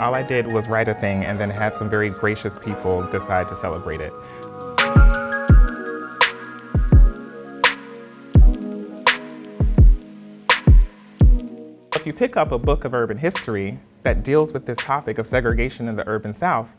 All I did was write a thing and then had some very gracious people decide to celebrate it. If you pick up a book of urban history that deals with this topic of segregation in the urban South,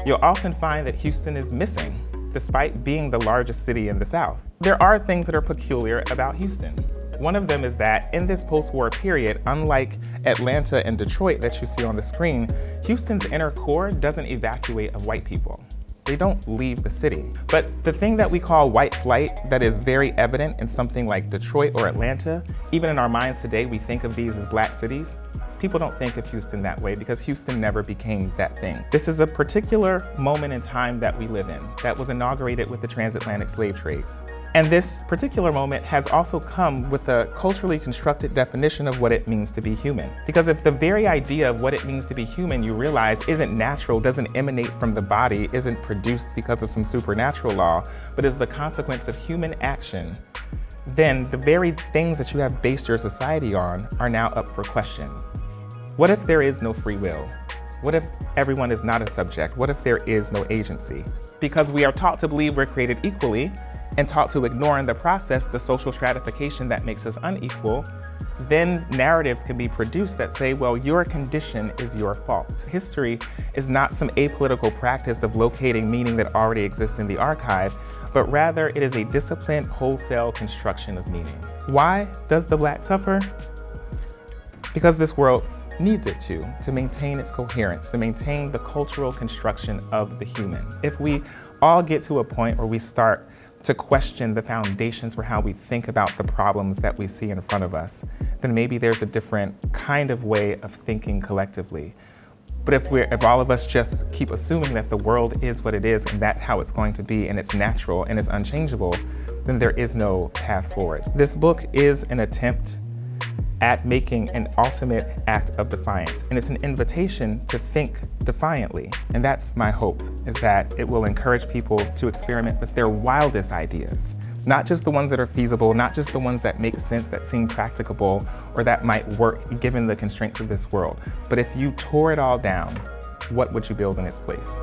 you'll often find that Houston is missing, despite being the largest city in the South. There are things that are peculiar about Houston. One of them is that in this post-war period, unlike Atlanta and Detroit that you see on the screen, Houston's inner core doesn't evacuate of white people. They don't leave the city. But the thing that we call white flight that is very evident in something like Detroit or Atlanta, even in our minds today, we think of these as black cities. People don't think of Houston that way because Houston never became that thing. This is a particular moment in time that we live in that was inaugurated with the transatlantic slave trade. And this particular moment has also come with a culturally constructed definition of what it means to be human. Because if the very idea of what it means to be human you realize isn't natural, doesn't emanate from the body, isn't produced because of some supernatural law, but is the consequence of human action, then the very things that you have based your society on are now up for question. What if there is no free will? What if everyone is not a subject? What if there is no agency? Because we are taught to believe we're created equally, and taught to ignore in the process the social stratification that makes us unequal, then narratives can be produced that say, well, your condition is your fault. History is not some apolitical practice of locating meaning that already exists in the archive, but rather it is a disciplined, wholesale construction of meaning. Why does the Black suffer? Because this world needs it to maintain its coherence, to maintain the cultural construction of the human. If we all get to a point where we start to question the foundations for how we think about the problems that we see in front of us, then maybe there's a different kind of way of thinking collectively. But if all of us just keep assuming that the world is what it is and that's how it's going to be and it's natural and it's unchangeable, then there is no path forward. This book is an attempt at making an ultimate act of defiance. And it's an invitation to think defiantly. And that's my hope, is that it will encourage people to experiment with their wildest ideas. Not just the ones that are feasible, not just the ones that make sense, that seem practicable, or that might work given the constraints of this world. But if you tore it all down, what would you build in its place?